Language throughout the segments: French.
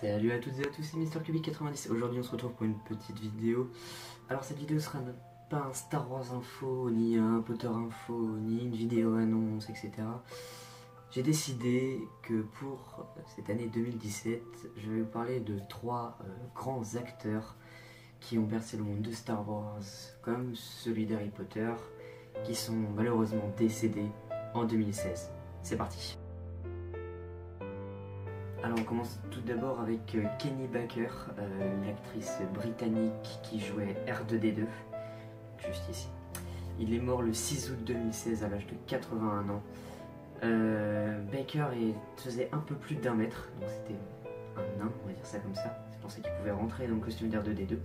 Salut à toutes et à tous, c'est MrCubic90. Aujourd'hui on se retrouve pour une petite vidéo. Alors cette vidéo sera pas un Star Wars info, ni un Potter info, ni une vidéo annonce, etc. J'ai décidé que pour cette année 2017, je vais vous parler de trois grands acteurs qui ont bercé le monde de Star Wars, comme celui d'Harry Potter, qui sont malheureusement décédés en 2016. C'est parti. Alors on commence tout d'abord avec Kenny Baker, une actrice britannique qui jouait R2D2, juste ici. Il est mort le 6 août 2016 à l'âge de 81 ans. Baker faisait un peu plus d'1 mètre, donc c'était un nain, on va dire ça comme ça. C'est pour ça qu'il pouvait rentrer dans le costume d'R2D2.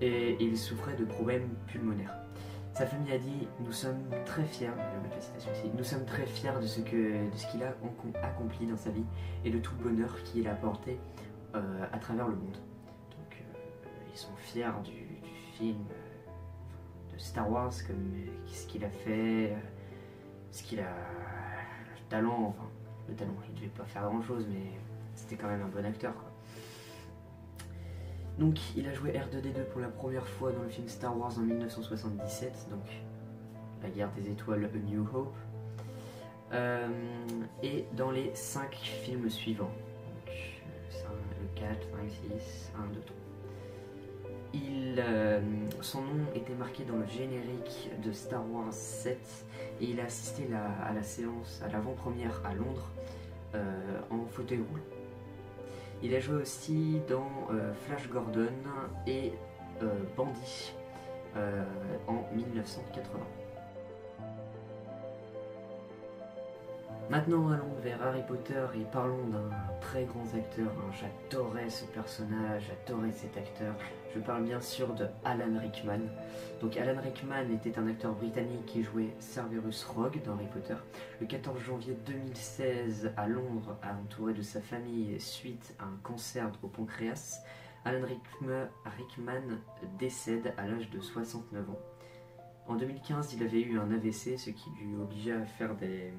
Et il souffrait de problèmes pulmonaires. Sa famille a dit « Nous sommes très fiers, je vais mettre la citation ici, nous sommes très fiers de ce qu'il a accompli dans sa vie et de tout le bonheur qu'il a apporté à travers le monde. » Donc ils sont fiers du film de Star Wars, comme ce qu'il a fait, ce qu'il a... le talent, il ne devait pas faire grand chose, mais c'était quand même un bon acteur, quoi. Donc il a joué R2D2 pour la première fois dans le film Star Wars en 1977, donc La Guerre des Étoiles, A New Hope, et dans les 5 films suivants, donc le 4, 5, 6, 1, 2, 3. Son nom était marqué dans le générique de Star Wars 7 et il a assisté à la séance, à l'avant-première à Londres, en fauteuil roulant. Il a joué aussi dans Flash Gordon et Bandit en 1980. Maintenant allons vers Harry Potter et parlons d'un très grand acteur. J'adorais ce personnage, j'adorais cet acteur. Je parle bien sûr de Alan Rickman. Donc Alan Rickman était un acteur britannique qui jouait Cerberus Rogue dans Harry Potter. Le 14 janvier 2016 à Londres, entouré de sa famille suite à un cancer au pancréas, Alan Rickman décède à l'âge de 69 ans. En 2015, il avait eu un AVC, ce qui lui obligeait à faire des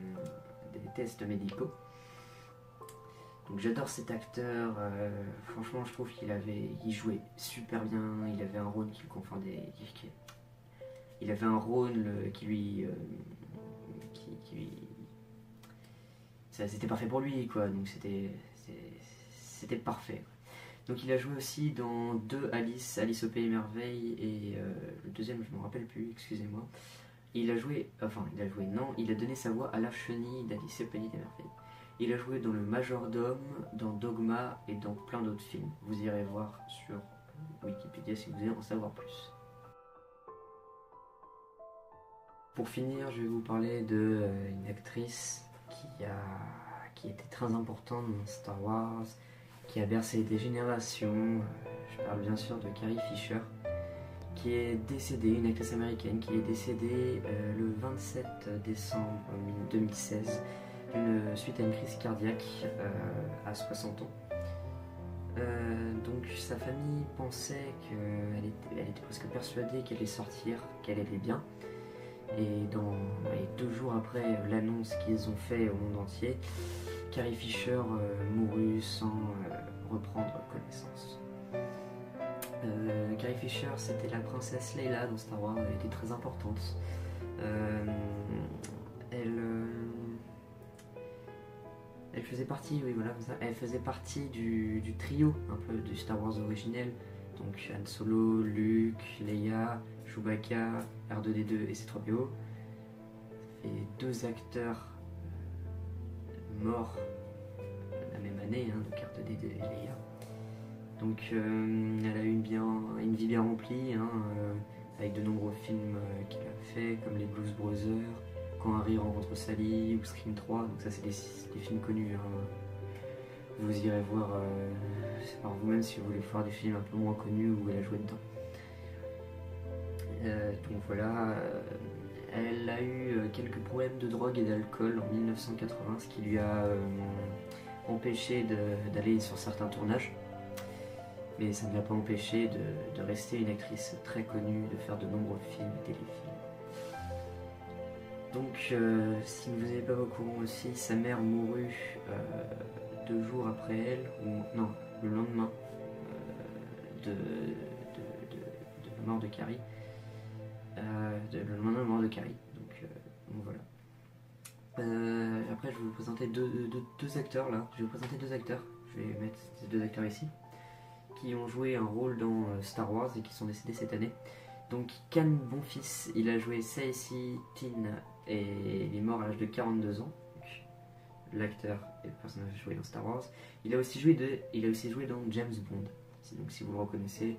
tests médicaux. Donc j'adore cet acteur, franchement je trouve qu'il jouait super bien, il avait un rôle qui le confondait, il avait un rôle qui lui... c'était parfait pour lui, quoi, donc c'était parfait. Donc il a joué aussi dans Alice au Pays des Merveilles, et le deuxième je ne me rappelle plus, excusez-moi. Il a donné sa voix à la chenille d'Alice au Pays des Merveilles. Il a joué dans Le Majordome, dans Dogma et dans plein d'autres films. Vous irez voir sur Wikipédia si vous voulez en savoir plus. Pour finir, je vais vous parler d'une actrice qui était très importante dans Star Wars, qui a bercé des générations. Je parle bien sûr de Carrie Fisher, qui est décédée, une actrice américaine qui est décédée le 27 décembre 2016 suite à une crise cardiaque à 60 ans. Donc sa famille pensait qu'elle était presque persuadée qu'elle allait sortir, qu'elle allait bien. Et 2 jours après l'annonce qu'ils ont fait au monde entier, Carrie Fisher mourut sans reprendre connaissance. Carrie Fisher, c'était la princesse Leia dans Star Wars, elle était très importante. Elle faisait partie, oui voilà, elle faisait partie du trio un peu du Star Wars originel, donc Han Solo, Luke, Leia, Chewbacca, R2D2 et C3PO. Ça fait 2 acteurs morts la même année, donc R2D2 et Leia. Donc elle a eu une vie bien remplie, avec de nombreux films qu'il a fait, comme les Blues Brothers, Quand Harry rencontre Sally ou Scream 3, donc ça c'est des films connus. Vous irez voir par vous-même si vous voulez voir des films un peu moins connus où elle a joué dedans. Donc voilà, elle a eu quelques problèmes de drogue et d'alcool en 1980, ce qui lui a empêché d'aller sur certains tournages. Mais ça ne l'a pas empêché de rester une actrice très connue, de faire de nombreux films et téléfilms. Donc, si vous n'êtes pas au courant aussi, sa mère mourut 2 jours après elle, le lendemain de la mort de Carrie. Le lendemain de la mort de Carrie. Donc voilà. Après, je vais vous présenter deux acteurs là. Je vais vous présenter deux acteurs. Je vais mettre ces deux acteurs ici, qui ont joué un rôle dans Star Wars et qui sont décédés cette année. Donc Can Bonfils, il a joué Saessi Tiin et il est mort à l'âge de 42 ans. L'acteur et le personnage joué dans Star Wars. Il a aussi joué dans James Bond. Donc si vous le reconnaissez,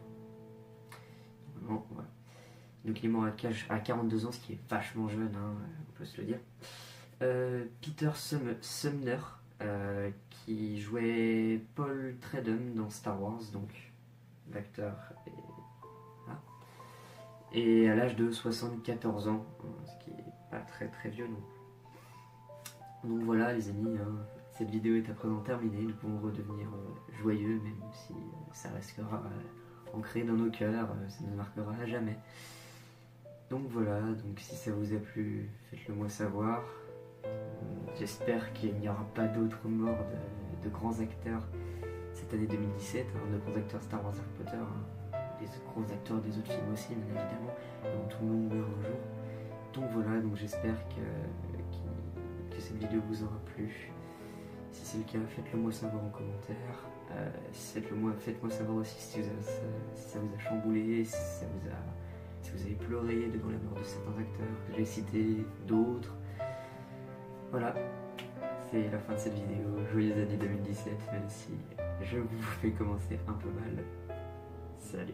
non, voilà. Donc il est mort à 42 ans, ce qui est vachement jeune, hein, on peut se le dire. Peter Sumner, qui jouait Paul Tredum dans Star Wars, donc l'acteur est là. Et à l'âge de 74 ans, ce qui est pas très très vieux non. Donc voilà les amis, hein, cette vidéo est à présent terminée, nous pouvons redevenir joyeux, même si ça restera ancré dans nos cœurs, ça nous marquera à jamais. Donc voilà, donc si ça vous a plu, faites-le moi savoir. J'espère qu'il n'y aura pas d'autres morts de grands acteurs cette année 2017, hein, de grands acteurs Star Wars, Harry Potter, hein, des grands acteurs des autres films aussi, bien évidemment, dont tout le monde meurt un jour. Donc voilà, donc j'espère que cette vidéo vous aura plu. Si c'est le cas, faites-le moi savoir en commentaire. Faites-moi savoir aussi si ça vous a chamboulé, si vous avez pleuré devant la mort de certains acteurs que j'ai cités, d'autres. Voilà, c'est la fin de cette vidéo. Joyeuse année 2017, même si je vous fais commencer un peu mal. Salut.